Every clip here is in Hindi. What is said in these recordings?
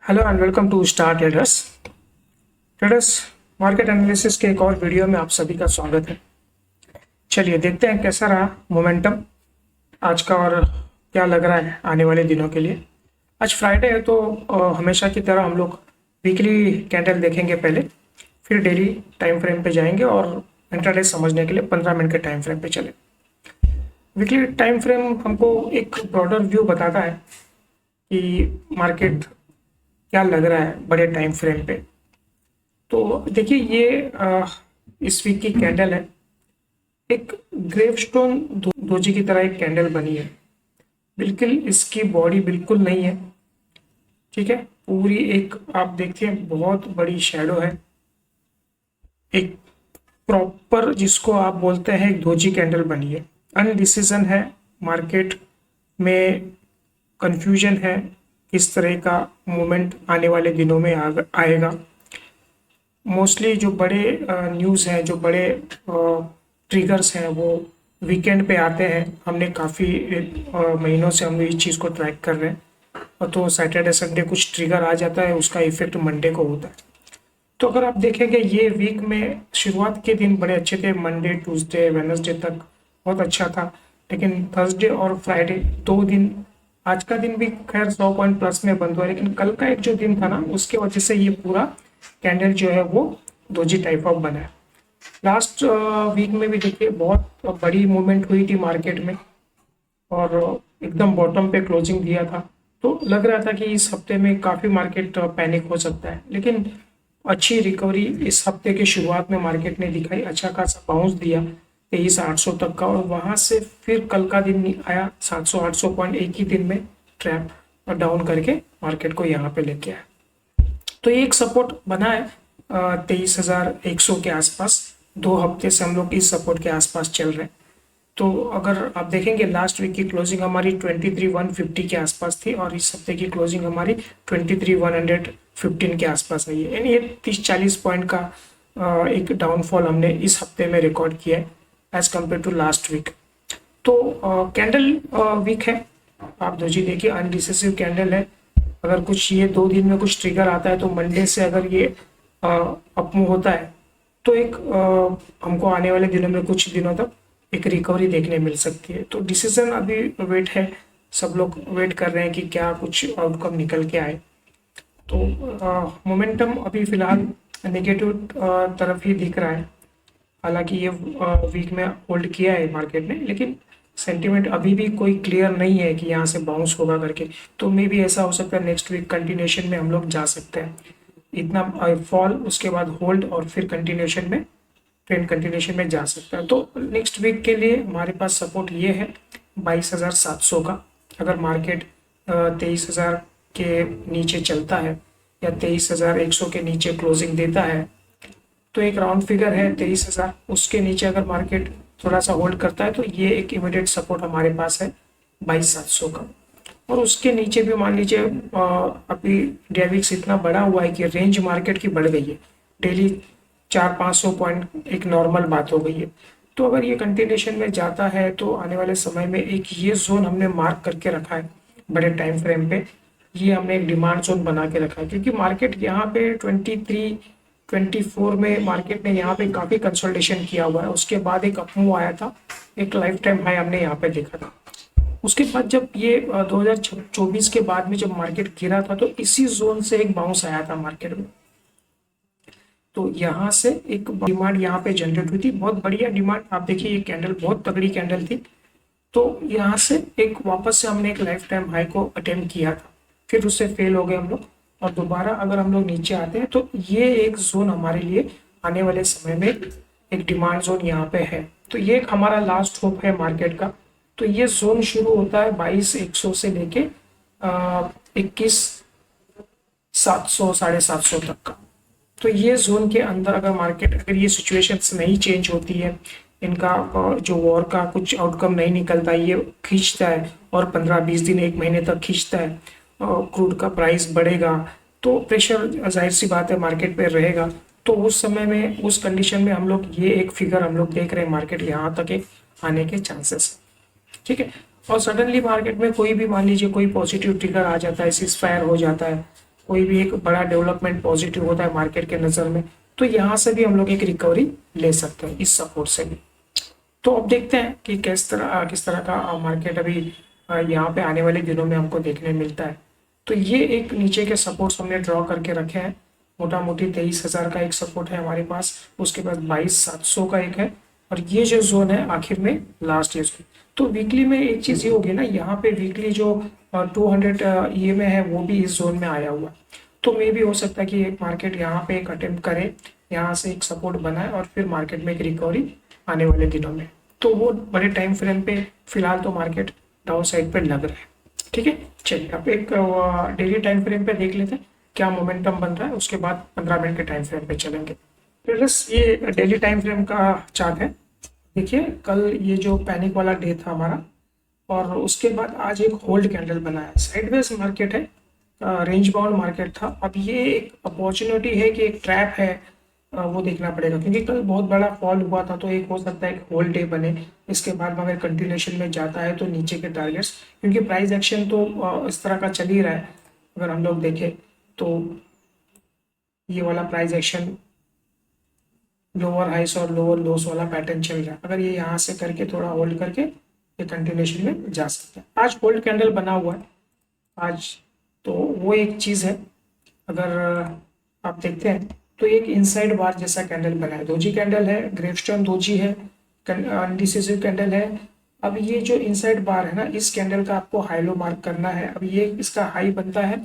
Hello and welcome to Star Traders. Traders market analysis के एक और वीडियो में आप सभी का स्वागत है। चलिए देखते हैं कैसा रहा मोमेंटम आज का और क्या लग रहा है आने वाले दिनों के लिए। आज फ्राइडे है तो हमेशा की तरह हम लोग वीकली कैंडल देखेंगे पहले, फिर डेली टाइम फ्रेम पे जाएंगे और इंट्राडे समझने के लिए 15 मिनट के टाइम फ्रेम पे चले। वीकली टाइम फ्रेम हमको एक ब्रॉडर व्यू बताता है कि मार्केट क्या लग रहा है बड़े टाइम फ्रेम पे। तो देखिए ये इस वीक की कैंडल है, एक ग्रेवस्टोन दोजी की तरह एक कैंडल बनी है। बिल्कुल इसकी बॉडी बिल्कुल नहीं है, ठीक है। पूरी एक आप देखते हैं बहुत बड़ी शैडो है, एक प्रॉपर जिसको आप बोलते हैं एक दोजी कैंडल बनी है। अनडिसीजन है मार्केट में, कंफ्यूजन है किस तरह का मूवमेंट आने वाले दिनों में आएगा। मोस्टली जो बड़े न्यूज़ हैं, जो बड़े ट्रिगर्स हैं वो वीकेंड पे आते हैं। हमने काफ़ी महीनों से हम इस चीज़ को ट्रैक कर रहे हैं, और तो सैटरडे संडे कुछ ट्रिगर आ जाता है, उसका इफेक्ट मंडे को होता है। तो अगर आप देखेंगे ये वीक में शुरुआत के दिन बड़े अच्छे थे, मंडे ट्यूसडे वेडनेसडे तक बहुत अच्छा था, लेकिन थर्सडे और फ्राइडे 2 दिन, आज का दिन भी खैर 100 पॉइंट प्लस में बंद हुआ, लेकिन कल का एक जो दिन था ना उसके वजह से ये पूरा कैंडल जो है वो दोजी टाइप ऑफ बना है। लास्ट वीक में भी देखिए बहुत बड़ी मूवमेंट हुई थी मार्केट में, और एकदम बॉटम पे क्लोजिंग दिया था। तो लग रहा था कि इस हफ्ते में काफ़ी मार्केट पैनिक हो सकता है, लेकिन अच्छी रिकवरी इस हफ्ते के शुरुआत में मार्केट ने दिखाई। अच्छा खासा बाउंस दिया 23,800 तक का, और वहां से फिर कल का दिन आया 700-800 पॉइंट एक ही दिन में ट्रैप और डाउन करके मार्केट को यहाँ पे लेके आया। तो ये एक सपोर्ट बना है 23,100 के आसपास। 2 हफ्ते से हम लोग इस सपोर्ट के आसपास चल रहे हैं। तो अगर आप देखेंगे लास्ट वीक की क्लोजिंग हमारी 23,150 के आसपास थी, और इस हफ्ते की क्लोजिंग हमारी 23,115 के आसपास आई है। यानी ये 30-40 पॉइंट का एक डाउनफॉल हमने इस हफ्ते में रिकॉर्ड किया है as compare to last week. तो कैंडल वीक है, आप दोजी देखिए अनडिसेसिव कैंडल है। अगर कुछ ये 2 दिन में कुछ ट्रिगर आता है तो मंडे से अगर ये अपमूव होता है तो एक हमको आने वाले दिनों में कुछ दिनों तक एक रिकवरी देखने मिल सकती है। तो डिसीजन अभी वेट है, सब लोग वेट कर रहे हैं कि क्या कुछ आउटकम निकल के आए। तो मोमेंटम अभी फिलहाल नेगेटिव तरफ ही दिख रहा है। हालांकि ये वीक में होल्ड किया है मार्केट ने, लेकिन सेंटीमेंट अभी भी कोई क्लियर नहीं है कि यहाँ से बाउंस होगा करके। तो मे भी ऐसा हो सकता है नेक्स्ट वीक कंटिन्यूशन में हम लोग जा सकते हैं, इतना फॉल उसके बाद होल्ड और फिर कंटिन्यूशन में ट्रेंड कंटिन्यूशन में जा सकता है। तो नेक्स्ट वीक के लिए हमारे पास सपोर्ट ये है 22,700 का। अगर मार्केट 23,000 के नीचे चलता है या 23,100 के नीचे क्लोजिंग देता है तो एक राउंड फिगर है 23,000, उसके नीचे अगर मार्केट थोड़ा सा होल्ड करता है तो ये एक इमीडिएट सपोर्ट हमारे पास है 22,700 का। और उसके नीचे भी मान लीजिए अभी डेविक्स इतना बड़ा हुआ है कि रेंज मार्केट की बढ़ गई है, डेली 400-500 पॉइंट एक नॉर्मल बात हो गई है। तो अगर ये कंटिन्यूशन में जाता है तो आने वाले समय में एक ये जोन हमने मार्क करके रखा है बड़े टाइम फ्रेम पे, ये हमने एक डिमांड जोन बना के रखा है, क्योंकि मार्केट यहाँ पे 23-24 में मार्केट ने यहाँ पे काफ़ी कंसोलिडेशन किया हुआ है। उसके बाद एक अपमूव आया था, एक लाइफ टाइम हाई हमने यहाँ पे देखा था। उसके बाद जब ये 2024 के बाद में जब मार्केट गिरा था तो इसी जोन से एक बाउंस आया था मार्केट में। तो यहाँ से एक डिमांड यहाँ पे जनरेट हुई थी, बहुत बढ़िया डिमांड। आप देखिए ये कैंडल बहुत तगड़ी कैंडल थी। तो यहाँ से एक वापस से हमने एक लाइफ टाइम हाई को अटेम्प्ट किया था, फिर उससे फेल हो गए हम लोग, और दोबारा अगर हम लोग नीचे आते हैं तो ये एक जोन हमारे लिए आने वाले समय में एक डिमांड जोन यहाँ पे है। तो ये एक हमारा लास्ट होप है मार्केट का। तो ये जोन शुरू होता है 22,100 से लेके 21,700 750 तक का। तो ये जोन के अंदर अगर मार्केट, अगर ये सिचुएशंस नहीं चेंज होती है, इनका जो वॉर का कुछ आउटकम नहीं निकलता, ये खींचता है और 15-20 दिन 1 महीने तक खींचता है, क्रूड का प्राइस बढ़ेगा तो प्रेशर जाहिर सी बात है मार्केट पे रहेगा। तो उस समय में, उस कंडीशन में हम लोग ये एक फिगर हम लोग देख रहे हैं मार्केट यहाँ तक एक आने के चांसेस, ठीक है। और सडनली मार्केट में कोई भी मान लीजिए कोई पॉजिटिव ट्रिगर आ जाता है, सीज फायर हो जाता है, कोई भी एक बड़ा डेवलपमेंट पॉजिटिव होता है मार्केट के नज़र में, तो यहाँ से भी हम लोग एक रिकवरी ले सकते हैं इस सपोर्ट से भी। तो अब देखते हैं कि किस तरह का मार्केट अभी यहाँ पे आने वाले दिनों में हमको देखने मिलता है। तो ये एक नीचे के सपोर्ट्स हमने ड्रॉ करके रखे हैं। मोटा मोटी 23,000 का एक सपोर्ट है हमारे पास, उसके बाद 22,700 का एक है, और ये जो जोन है आखिर में लास्ट ईयर जोन। तो वीकली में एक चीज़ ये होगी ना, यहाँ पे वीकली जो 200 EMA है वो भी इस जोन में आया हुआ है। तो मे भी हो सकता है कि एक मार्केट यहाँ पे एक अटेम्प्ट करे, यहाँ से एक सपोर्ट बनाए और फिर मार्केट में एक रिकवरी आने वाले दिनों में। तो वो बड़े टाइम फ्रेम पे फिलहाल तो मार्केट डाउन साइड पे लग रहा है। ठीक है, चलिए अब एक डेली टाइम फ्रेम पे देख लेते हैं क्या मोमेंटम बन रहा है, उसके बाद 15 मिनट के टाइम फ्रेम पे चलेंगे। फिर बस ये डेली टाइम फ्रेम का चार्ट है। देखिए कल ये जो पैनिक वाला डे था हमारा, और उसके बाद आज एक होल्ड कैंडल बना है, साइडवेज मार्केट है, रेंज बाउंड मार्केट था। अब ये एक अपॉर्चुनिटी है कि एक ट्रैप है, वो देखना पड़ेगा, क्योंकि कल बहुत बड़ा फॉल हुआ था। तो एक हो सकता है एक होल्ड डे बने, इसके बाद अगर कंटिन्यूशन में जाता है तो नीचे के टारगेट्स, क्योंकि प्राइस एक्शन तो इस तरह का चल ही रहा है। अगर हम लोग देखें तो ये वाला प्राइस एक्शन लोअर हाइस और लोअर लोस वाला पैटर्न चल रहा है। अगर ये यहाँ से करके थोड़ा होल्ड करके ये कंटिन्यूशन में जा सकता है। आज होल्ड कैंडल बना हुआ है आज, तो वो एक चीज़ है। अगर आप देखते हैं तो एक इनसाइड बार जैसा कैंडल बना है, दोजी कैंडल है, ग्रेवस्टोन दोजी है, अनडिसिसिव कैंडल है। अब ये जो इनसाइड बार है ना, इस कैंडल का आपको हाई लो मार्क करना है। अब ये इसका हाई बनता है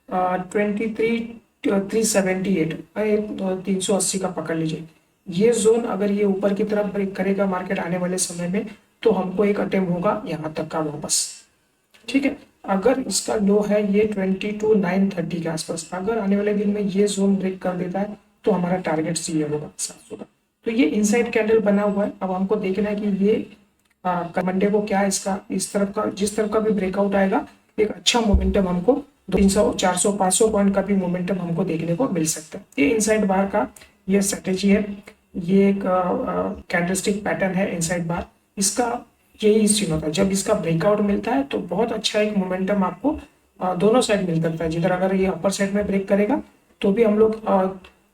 23,378, 380 का पकड़ लीजिए। ये जोन अगर ये ऊपर की तरफ ब्रेक करेगा मार्केट आने वाले समय में, तो हमको एक अटेम्प्ट होगा यहाँ तक का वापस। ठीक है, अगर इसका लो है ये 22,930 के आसपास, अगर आने वाले दिन में ये जोन ब्रेक कर देता है तो हमारा टारगेट ये होगा 700 का। तो ये इनसाइड कैंडल बना हुआ है। अब हमको देखना है कि ये मंडे को क्या इसका इस तरफ का, जिस तरफ का भी ब्रेकआउट आएगा, एक अच्छा मोमेंटम हमको 300, 400, 500 पॉइंट का भी मोमेंटम हमको देखने को मिल सकता है। ये इनसाइड बार का ये स्ट्रेटेजी है। ये एक कैंडलस्टिक पैटर्न है इनसाइड बार, इसका यही सीन होता है। जब इसका ब्रेकआउट मिलता है तो बहुत अच्छा एक मोमेंटम आपको दोनों साइड मिल सकता है। जिधर अगर ये अपर साइड में ब्रेक करेगा तो भी हम लोग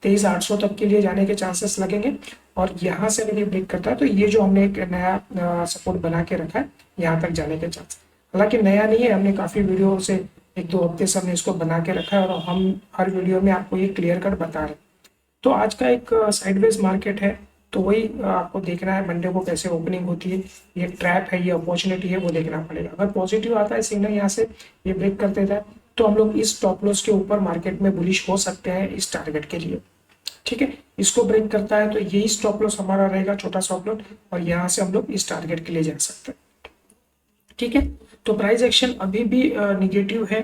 23,800 तक के लिए जाने के चांसेस लगेंगे, और यहाँ से अगर ये ब्रेक करता है तो ये जो हमने एक नया सपोर्ट बना के रखा है, यहाँ तक जाने के चांस, हालांकि नया नहीं है, हमने काफ़ी वीडियो से 1-2 हफ्ते से हमने इसको बना के रखा है और हम हर वीडियो में आपको ये क्लियर कट बता रहे हैं। तो आज का एक साइडवेज मार्केट है, तो वही आपको देखना है मंडे को कैसे ओपनिंग होती है। ये ट्रैप है, ये अपॉर्चुनिटी है, वो देखना पड़ेगा। अगर पॉजिटिव आता है सिग्नल यहाँ से ये ब्रेक कर देता है तो हम लोग इस स्टॉप लॉस के ऊपर मार्केट में बुलिश हो सकते हैं इस टारगेट के लिए। ठीक है, इसको ब्रेक करता है तो यही स्टॉप लॉस हमारा रहेगा, छोटा स्टॉप लॉस, और यहाँ से हम लोग इस टारगेट के लिए जा सकते हैं। ठीक है, तो प्राइस एक्शन अभी भी निगेटिव है,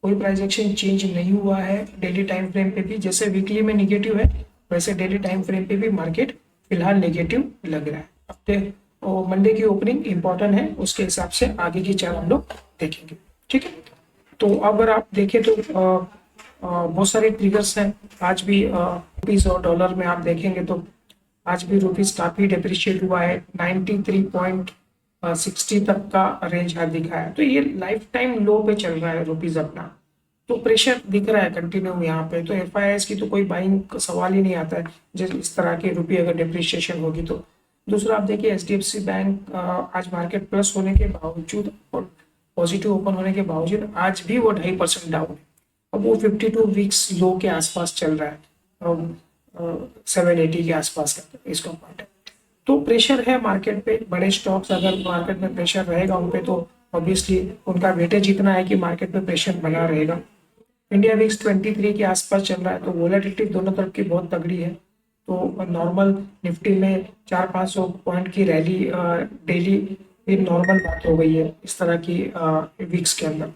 कोई प्राइस एक्शन चेंज नहीं हुआ है। डेली टाइम फ्रेम पे भी जैसे वीकली में निगेटिव है, वैसे डेली टाइम फ्रेम पे भी मार्केट फिलहाल नेगेटिव लग रहा है। हफ्ते मंडे की ओपनिंग इंपॉर्टेंट है, उसके हिसाब से आगे की चाल हम लोग देखेंगे। ठीक है, तो अगर आप देखें तो बहुत सारे ट्रिगर्स हैं। आज भी रुपीज और डॉलर में आप देखेंगे तो आज भी रुपीज काफी डिप्रिशिएट हुआ है, 93.60 तक का रेंज है दिखा है। तो ये लाइफ टाइम लो पे चल रहा है रुपीज अपना, तो प्रेशर दिख रहा है कंटिन्यू यहाँ पे। तो FIIs की तो कोई बाइंग का सवाल ही नहीं आता है जिस इस तरह की रुपये अगर डिप्रिशिएशन होगी तो। दूसरा आप देखिए HDFC बैंक आज मार्केट प्लस होने के बावजूद और पॉजिटिव ओपन होने के बावजूद आज भी वो 2.5% डाउन है। अब वो 52 वीक्स लो के आसपास चल रहा है, 780 के आसपास का इसका पार्ट है। तो प्रेशर है मार्केट पे, बड़े स्टॉक्स अगर मार्केट में प्रेशर रहेगा उन पे तो ऑब्वियसली उनका वेटेज इतना है कि मार्केट पे प्रेशर बना रहेगा। इंडिया विक्स 23 के आसपास चल रहा है, तो वोलेटिलिटी दोनों तरफ की बहुत तगड़ी है। तो नॉर्मल निफ्टी में 400-500 पॉइंट की रैली डेली भी नॉर्मल बात हो गई है इस तरह की वीक्स के अंदर।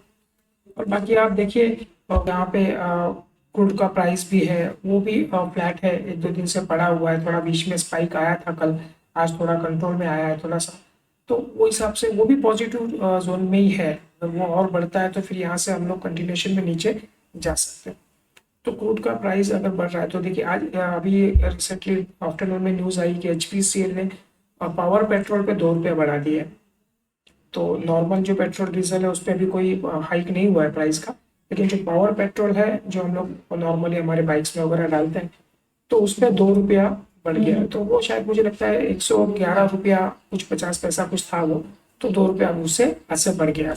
और बाकी आप देखिए यहाँ पे क्रूड का प्राइस भी है, वो भी फ्लैट है, 1-2 दिन से पड़ा हुआ है। थोड़ा बीच में स्पाइक आया था कल, आज थोड़ा कंट्रोल में आया है थोड़ा सा, तो वो हिसाब से वो भी पॉजिटिव जोन में ही है। अगर वो और बढ़ता है तो फिर यहाँ से हम लोग कंटिन्यूशन में नीचे जा सकते हैं। तो क्रूड का प्राइस अगर बढ़ रहा है तो देखिए आज अभी रिसेंटली आफ्टरनून में न्यूज़ आई कि HPCL ने पावर पेट्रोल पे 2 रुपये बढ़ा दिए। तो नॉर्मल जो पेट्रोल डीजल है उस पर अभी कोई हाइक नहीं हुआ है प्राइस का, लेकिन जो पावर पेट्रोल है जो हम लोग नॉर्मली हमारे बाइक्स में वगैरह डालते हैं तो उसमें 2 रुपया बढ़ गया है। तो वो शायद मुझे लगता है 111 रुपया कुछ 50 पैसा कुछ था वो, तो 2 रुपया उससे ऐसे बढ़ गया है।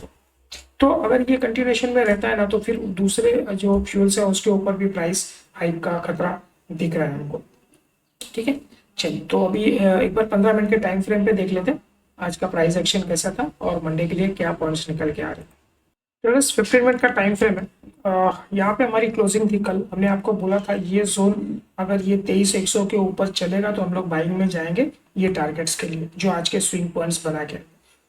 तो अगर ये कंटिन्यूएशन में रहता है ना तो फिर दूसरे जो फ्यूल्स है उसके ऊपर भी प्राइस हाइक का खतरा दिख रहा है हमको। ठीक है, चलिए तो अभी एक बार 15 मिनट के टाइम फ्रेम पे देख लेते हैं आज का प्राइस एक्शन कैसा था और मंडे के लिए क्या पॉइंट्स निकल के आ रहे हैं। तो बस 15 मिनट का टाइम फ्रेम है। यहाँ पे हमारी क्लोजिंग थी कल, हमने आपको बोला था ये जोन अगर ये 23,100 के ऊपर चलेगा तो हम लोग बाइंग में जाएंगे ये टारगेट्स के लिए जो आज के स्विंग पॉइंट्स बना के।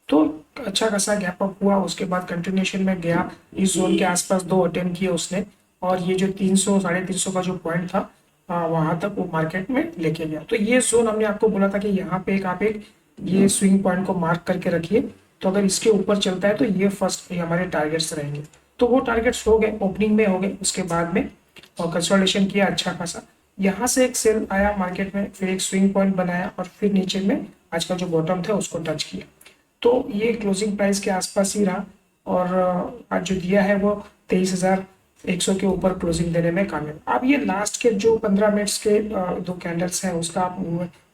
तो अच्छा खासा गैप अप हुआ, उसके बाद कंटिन्यूएशन में गया, इस जोन के आसपास 2 अटेम्प्ट किए उसने और ये जो 300 350 का जो पॉइंट था वहां तक वो मार्केट में लेके गया। तो ये जोन हमने आपको बोला था कि यहाँ पे एक आप एक ये स्विंग पॉइंट को मार्क करके रखिए, तो अगर इसके ऊपर चलता है तो ये फर्स्ट हमारे टारगेट्स रहेंगे। तो वो टारगेट्स हो गए, ओपनिंग में हो गए, उसके बाद में और कंसोलिडेशन किया अच्छा खासा, यहाँ से एक सेल आया मार्केट में, फिर एक स्विंग पॉइंट बनाया और फिर नीचे में आज का जो बॉटम था उसको टच किया। तो ये क्लोजिंग प्राइस के आसपास ही रहा और आज जो दिया है वो 23,100 के ऊपर क्लोजिंग देने में कामयाब। अब ये लास्ट के जो 15 मिनट्स के 2 कैंडल्स हैं उसका आप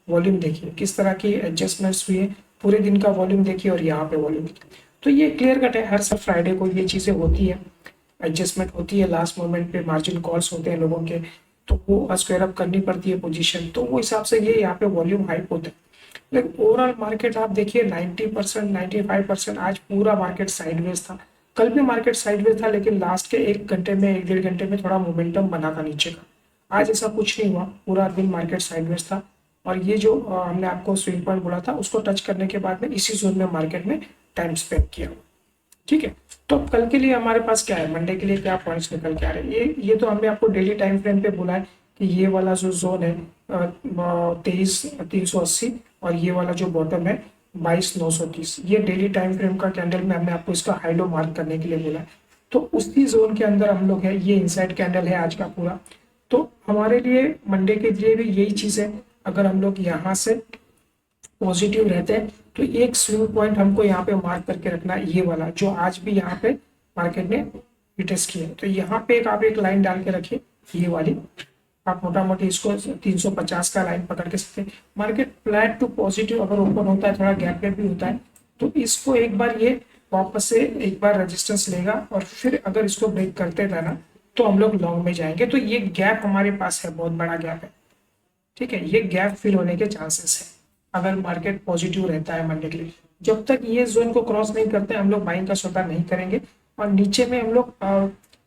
वॉल्यूम देखिए किस तरह की एडजस्टमेंट्स हुई है, पूरे दिन का वॉल्यूम देखिए और यहाँ पे वॉल्यूम देखिए। तो ये क्लियर कट है, हर सब फ्राइडे को ये चीज़ें होती है, एडजस्टमेंट होती है, लास्ट मोमेंट पे मार्जिन कॉल्स होते हैं लोगों के, तो वो स्क्वायर अप करनी पड़ती है पोजीशन, तो वो हिसाब से ये यहाँ पे वॉल्यूम हाइप होता है। लेकिन ओवरऑल मार्केट आप देखिए 90% 95% आज पूरा मार्केट साइडवेज था। कल भी मार्केट साइडवेज था लेकिन लास्ट के 1 घंटे में 1 डेढ़ घंटे में थोड़ा मोमेंटम बना था नीचे का। आज ऐसा कुछ नहीं हुआ, पूरा दिन मार्केट साइडवेज था और ये जो हमने आपको स्विंग पॉइंट बोला था उसको टच करने के बाद में इसी जोन में मार्केट में टाइम स्पेंड किया। ठीक है, तो अब कल के लिए हमारे पास क्या है, मंडे के लिए क्या पॉइंट्स निकल के आ रहे हैं, ये तो हमने आपको डेली टाइम फ्रेम पे बोला है कि ये वाला जो जोन है 23,380 और ये वाला जो बॉटम है 22,930, ये डेली टाइम फ्रेम का कैंडल में हमने आपको इसका हाई लो मार्क करने के लिए बोला है। तो उसी जोन के अंदर हम लोग है, ये इनसाइड कैंडल है आज का पूरा। तो हमारे लिए मंडे के लिए भी यही चीज़ है, अगर हम लोग यहाँ से पॉजिटिव रहते हैं तो एक स्विंग पॉइंट हमको यहाँ पे मार्क करके रखना है, ये वाला जो आज भी यहाँ पे मार्केट ने रिटेस्ट किया है। तो यहाँ पे आप एक लाइन डाल के रखिए, ये वाली आप मोटा मोटी इसको 350 का लाइन पकड़ के सकते हैं। मार्केट फ्लैट टू पॉजिटिव अगर ओपन होता है, थोड़ा गैप भी होता है, तो इसको एक बार ये वापस से एक बार रेजिस्टेंस लेगा और फिर अगर इसको ब्रेक करते रहना तो हम लोग लॉन्ग में जाएंगे। तो ये गैप हमारे पास है, बहुत बड़ा गैप है। ठीक है, ये गैप फिल होने के चांसेस है अगर मार्केट पॉजिटिव रहता है मंडे के लिए। जब तक ये जोन को क्रॉस नहीं करते हम लोग बाइंग का सौदा नहीं करेंगे। और नीचे में हम लोग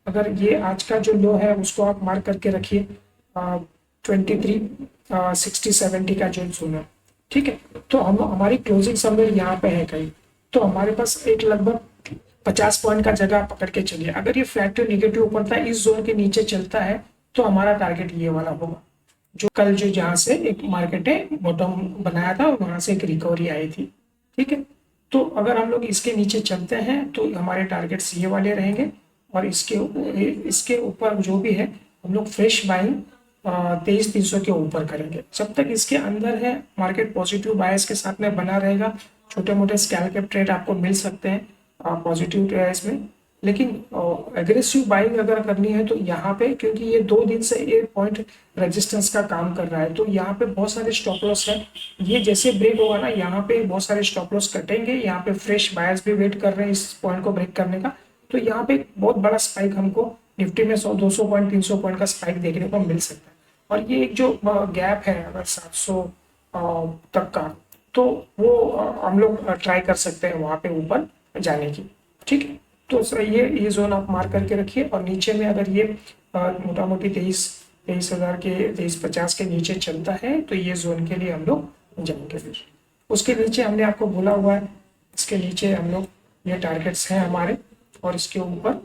अगर ये आज का जो लो है उसको आप मार्क करके रखिए 2360-70 का जो जोन है। ठीक है, तो हम हमारी क्लोजिंग समवेयर यहाँ पे है कहीं, तो हमारे पास एक लगभग 50 पॉइंट का जगह पकड़ के चलिए। अगर ये फ्लैट टू निगेटिव ऊपर था, इस जोन के नीचे चलता है तो हमारा टारगेट ये वाला होगा, जो कल जो जहाँ से एक मार्केट ने बॉटम बनाया था वहां से एक रिकवरी आई थी। ठीक है, तो अगर हम लोग इसके नीचे चलते हैं तो हमारे टारगेट्स ये वाले रहेंगे और इसके ऊपर जो भी है हम लोग फ्रेश बाइंग 23,300 के ऊपर करेंगे। जब तक इसके अंदर है मार्केट पॉजिटिव बायस के साथ में बना रहेगा, छोटे मोटे स्कैल्प ट्रेड आपको मिल सकते हैं पॉजिटिव ट्रेड्स में, लेकिन एग्रेसिव बाइंग अगर करनी है तो यहाँ पे, क्योंकि ये 2 दिन से एक पॉइंट रेजिस्टेंस का काम कर रहा है, तो यहाँ पे बहुत सारे स्टॉप लॉस है। ये जैसे ब्रेक होगा ना, यहाँ पे बहुत सारे स्टॉप लॉस कटेंगे, यहाँ पे फ्रेश बायर्स भी वेट कर रहे हैं इस पॉइंट को ब्रेक करने का। तो यहाँ पे बहुत बड़ा स्पाइक हमको निफ्टी में 100-200 पॉइंट 300 पॉइंट का स्पाइक देखने को मिल सकता है। और ये एक जो गैप है अगर 700 तक का, तो वो हम लोग ट्राई कर सकते हैं वहाँ पे ऊपर जाने की। ठीक है, तो सर ये जोन आप मार्क करके रखिए और नीचे में अगर ये मोटा मोटी 23,000 के 23,50 के नीचे चलता है तो ये जोन के लिए हम लोग जाएंगे। फिर उसके नीचे हमने आपको बोला हुआ है, इसके नीचे हम लोग ये टारगेट्स हैं हमारे और इसके ऊपर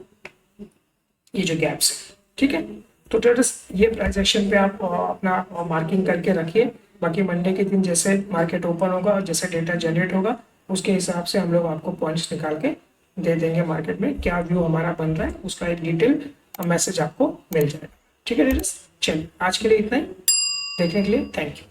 ये जो गैप्स है। ठीक है, तो ट्रेडर्स ये प्राइस एक्शन पे आप अपना मार्किंग करके रखिए। बाकी मंडे के दिन जैसे मार्केट ओपन होगा और जैसे डेटा जनरेट होगा उसके हिसाब से हम लोग आपको पॉइंट्स निकाल के दे देंगे, मार्केट में क्या व्यू हमारा बन रहा है उसका एक डिटेल मैसेज आपको मिल जाएगा। ठीक है ट्रेडर्स, चलिए आज के लिए इतना ही, देखने के लिए थैंक यू।